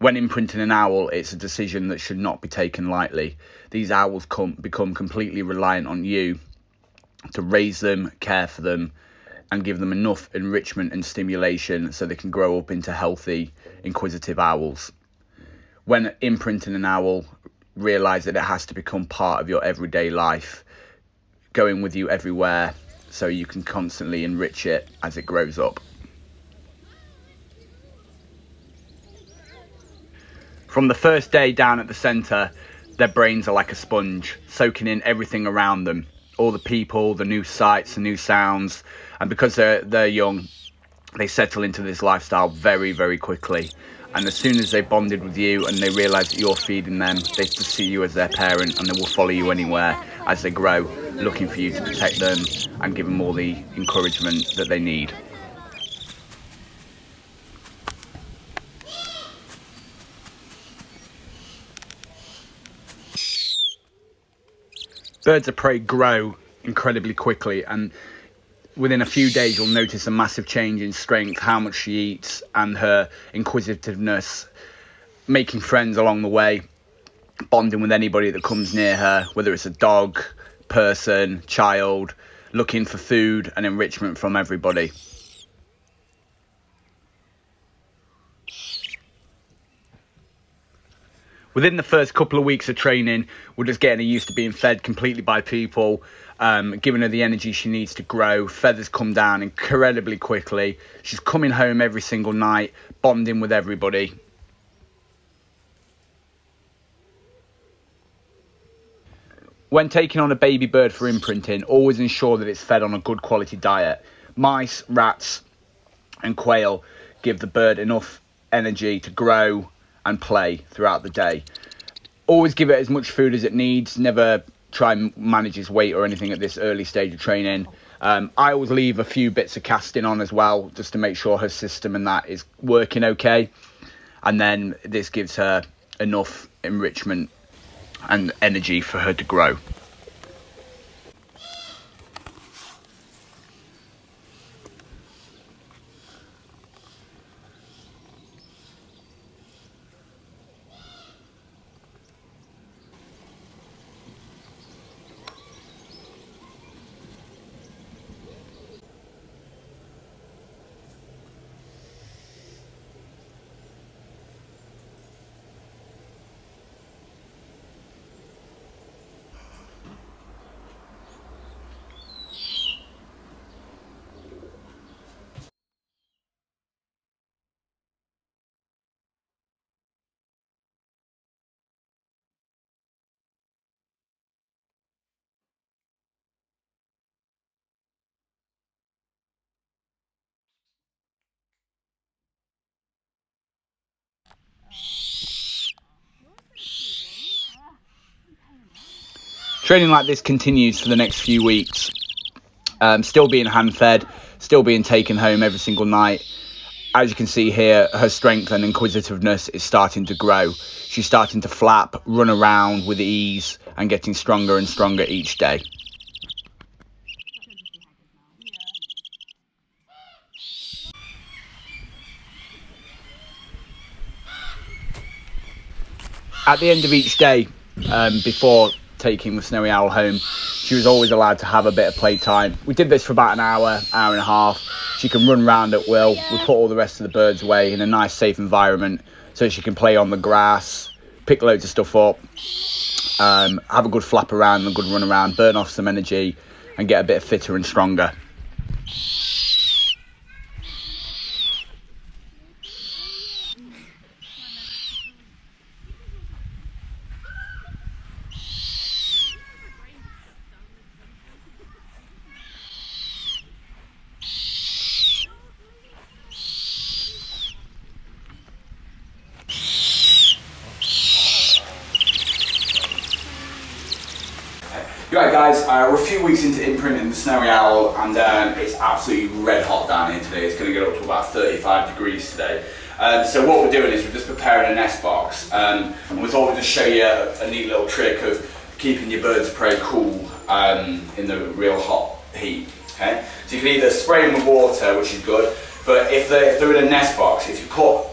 When imprinting an owl, it's a decision that should not be taken lightly. These owls become completely reliant on you to raise them, care for them, and give them enough enrichment and stimulation so they can grow up into healthy, inquisitive owls. When imprinting an owl, realise that it has to become part of your everyday life, going with you everywhere, so you can constantly enrich it as it grows up. From the first day down at the centre, their brains are like a sponge, soaking in everything around them, all the people, the new sights, the new sounds, and because they're young, they settle into this lifestyle very, very quickly. And as soon as they bonded with you and they realise that you're feeding them, they just see you as their parent, and they will follow you anywhere as they grow, looking for you to protect them and give them all the encouragement that they need. Birds of prey grow incredibly quickly, and within a few days you'll notice a massive change in strength, how much she eats, and her inquisitiveness, making friends along the way, bonding with anybody that comes near her, whether it's a dog, person, child, looking for food and enrichment from everybody. Within the first couple of weeks of training, we're just getting her used to being fed completely by people, giving her the energy she needs to grow. Feathers come down incredibly quickly. She's coming home every single night, bonding with everybody. When taking on a baby bird for imprinting, always ensure that it's fed on a good quality diet. Mice, rats, and quail give the bird enough energy to grow and play throughout the day. Always give it as much food as it needs. Never try and manage its weight or anything at this early stage of training. I always leave a few bits of casting on as well, just to make sure her system and that is working okay. And then this gives her enough enrichment and energy for her to grow. Training like this continues for the next few weeks. Still being hand fed, still being taken home every single night. As you can see here, her strength and inquisitiveness is starting to grow. She's starting to flap, run around with ease, and getting stronger and stronger each day. At the end of each day, before taking the snowy owl home, she was always allowed to have a bit of playtime. We did this for about an hour, hour and a half. She can run around at will. We put all the rest of the birds away in a nice, safe environment so she can play on the grass, pick loads of stuff up, have a good flap around, a good run around, burn off some energy, and get a bit fitter and stronger. Right guys, we're a few weeks into imprinting the snowy owl, and it's absolutely red hot down here today. It's going to get up to about 35 degrees today. So what we're doing is we're just preparing a nest box, and we thought we'd just show you a neat little trick of keeping your birds of prey cool in the real hot heat. Okay? So you can either spray them with water, which is good, but if they're in a nest box, if you put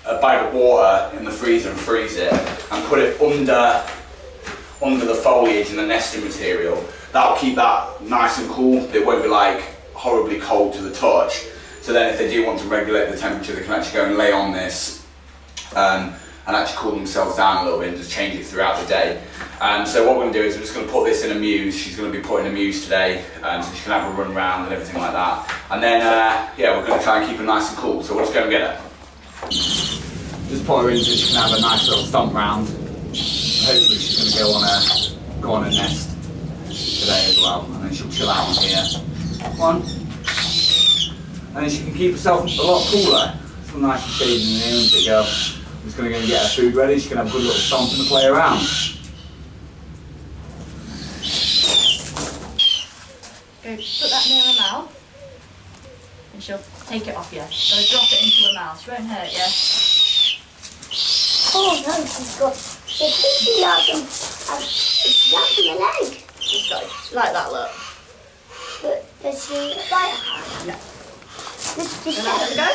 a bag of water in the freezer and freeze it, and put it under the foliage and the nesting material. That'll keep that nice and cool. It won't be like horribly cold to the touch. So then if they do want to regulate the temperature, they can actually go and lay on this and actually cool themselves down a little bit and just change it throughout the day. So what we're going to do is we're just going to put this in a muse. She's going to be put in a muse today, so she can have a run round and everything like that. And then, yeah, we're going to try and keep her nice and cool. So we'll just go and get her. Just put her in so she can have a nice little stomp round. Hopefully she's going to go on a nest today as well. And then she'll chill out on here. One. And then she can keep herself a lot cooler. Some nice and shady in here, isn't it, girl? I'm just going to go and get her food ready. She can have a good little stomp and play around. Go put that near her mouth, and she'll take it off you. So drop it into her mouth. She won't hurt you. Oh no, she's got. She's like my leg. She's got like that look. But does she bite her? No. This And let her go.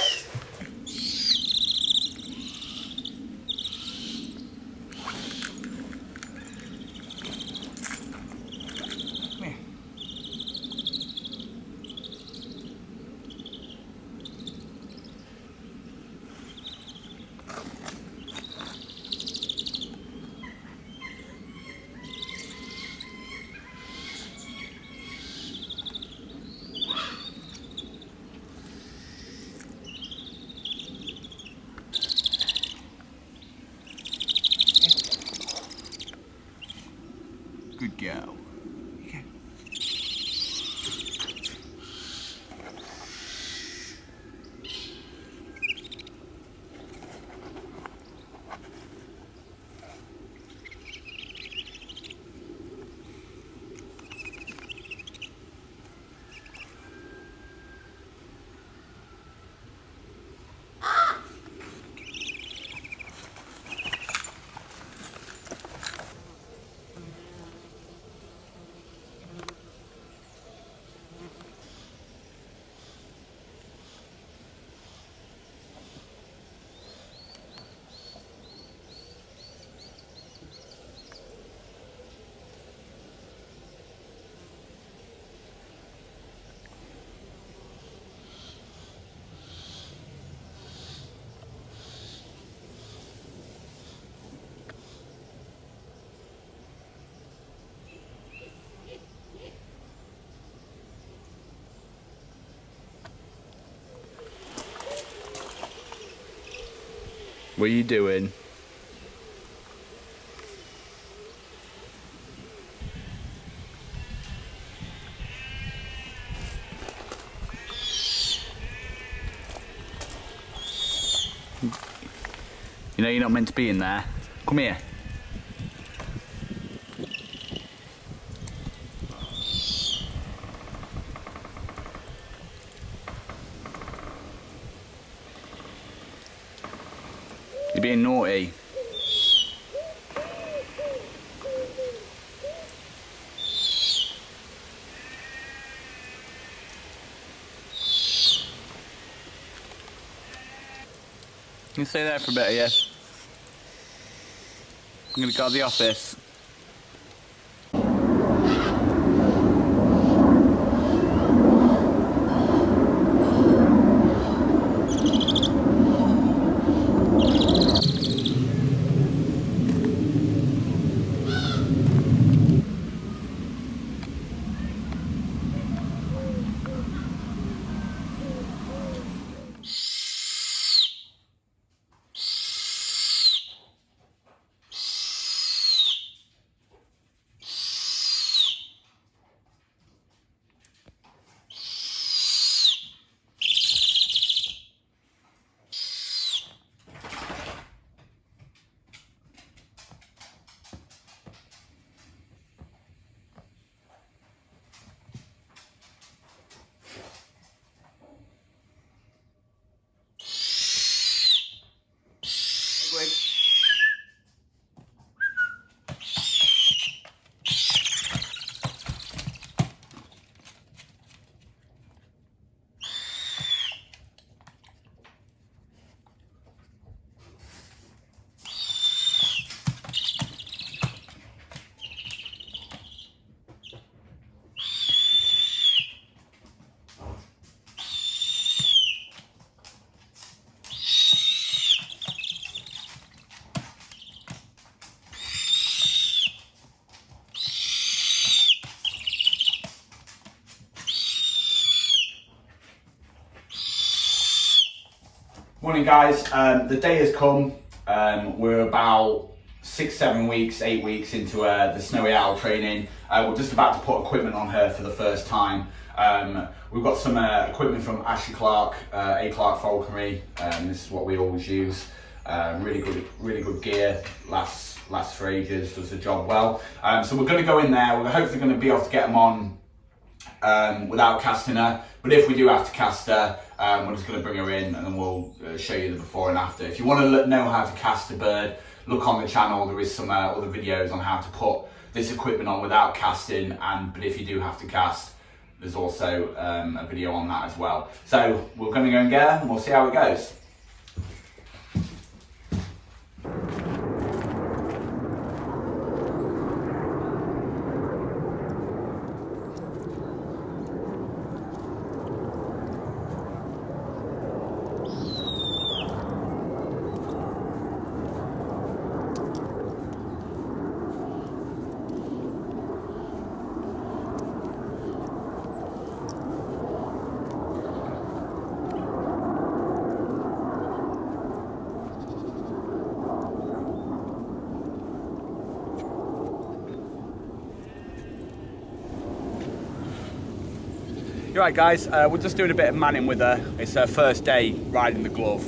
Good girl. Okay. What are you doing? You know you're not meant to be in there. Come here. You're being naughty. You can stay there for a bit, yes? I'm gonna go to the office. Morning guys, the day has come. We're about 6-7 weeks, 8 weeks into the snowy owl training. We're just about to put equipment on her for the first time. We've got some equipment from Ashley Clark, A. Clark Falconry. This is what we always use. Really good gear, lasts for ages, does the job well. So we're going to go in there. We're hopefully going to be able to get them on without casting her, but if we do have to cast her, we're just going to bring her in and then we'll show you the before and after. If you want to know how to cast a bird, look on the channel. There is some other videos on how to put this equipment on without casting, but if you do have to cast, there's also a video on that as well. So we're going to go and get her and we'll see how it goes. You're right guys, we're just doing a bit of manning with her. It's her first day riding the glove.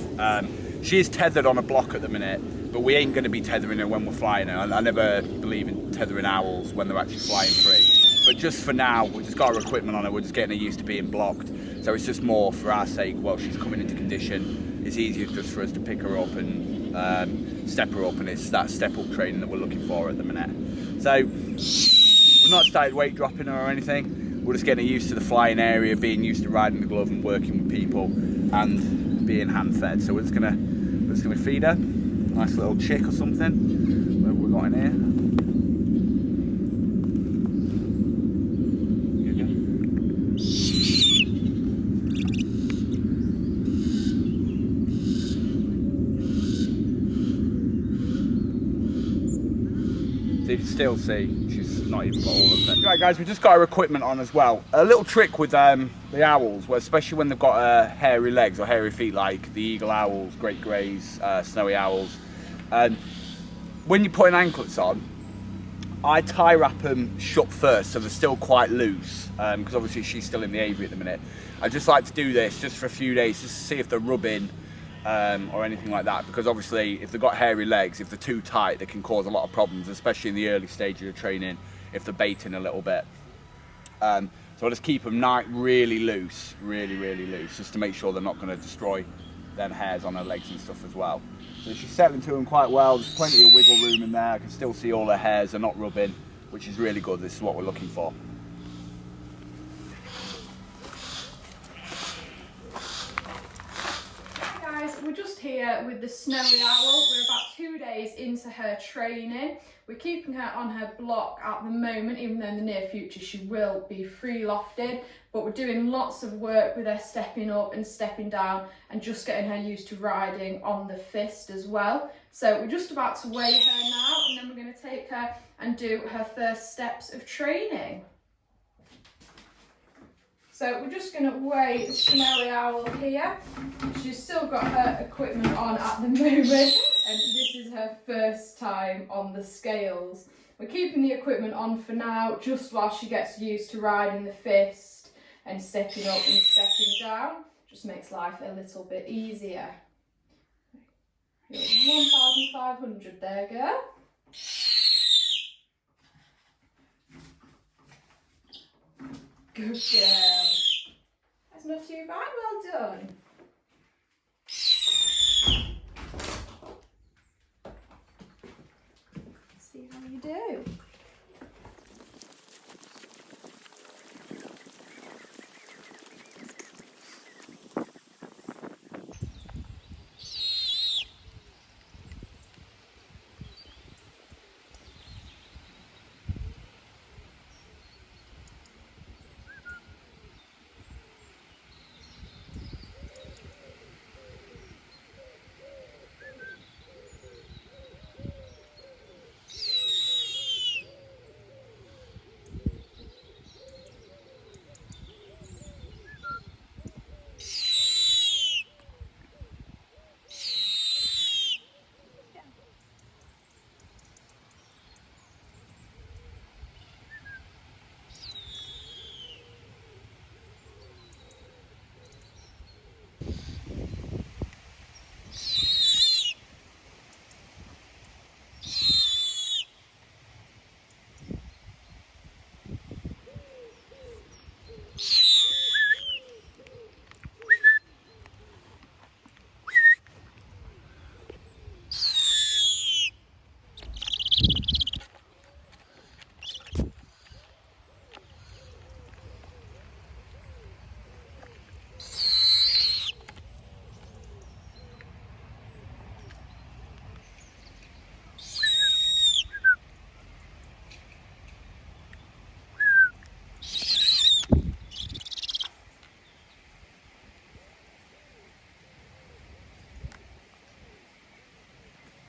She is tethered on a block at the minute, but we ain't going to be tethering her when we're flying her. I never believe in tethering owls when they're actually flying free. But just for now, we've just got our equipment on her, we're just getting her used to being blocked. So it's just more for our sake, while she's coming into condition, it's easier just for us to pick her up and step her up, and it's that step up training that we're looking for at the minute. So we've not started weight dropping her or anything. We're just getting used to the flying area, being used to riding the glove and working with people and being hand fed. So we're just gonna feed her, nice little chick or something. What have we got in here? You can still see she's not even got all of them. Right guys, we've just got our equipment on as well. A little trick with the owls, especially when they've got hairy legs or hairy feet like the eagle owls, great greys, snowy owls. When you're putting anklets on, I tie wrap them shut first so they're still quite loose, because obviously she's still in the aviary at the minute. I just like to do this just for a few days just to see if they're rubbing or anything like that, because obviously if they've got hairy legs, if they're too tight, they can cause a lot of problems, especially in the early stages of training if they're baiting a little bit. So I just keep them really loose, really loose, just to make sure they're not going to destroy them hairs on her legs and stuff as well. So she's settling to them quite well. There's plenty of wiggle room in there. I can still see all her hairs are not rubbing, which is really good. This is what we're looking for. We're just here with the snowy owl. We're about 2 days into her training. We're keeping her on her block at the moment, even though in the near future she will be free lofted. But we're doing lots of work with her stepping up and stepping down and just getting her used to riding on the fist as well. So we're just about to weigh her now, and then we're going to take her and do her first steps of training. So we're just going to weigh the snowy owl here. She's still got her equipment on at the moment, and this is her first time on the scales. We're keeping the equipment on for now, just while she gets used to riding the fist and stepping up and stepping down. Just makes life a little bit easier. 1,500 there, girl. Good girl. That's not too bad, well done. See how you do.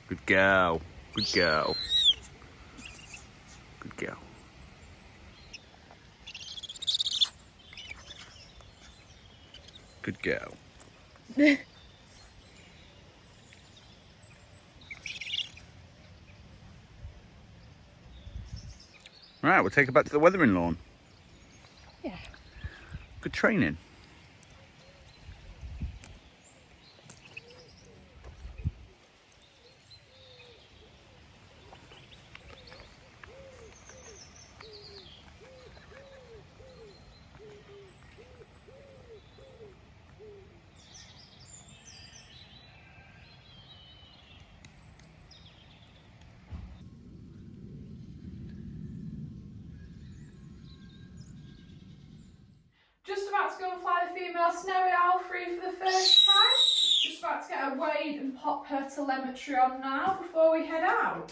Good girl. Good girl. Good girl. Good girl. Right, we'll take her back to the weathering lawn. Yeah. Good training. Just about to go and fly the female snowy owl free for the first time. Just about to get her weighed and pop her telemetry on now before we head out.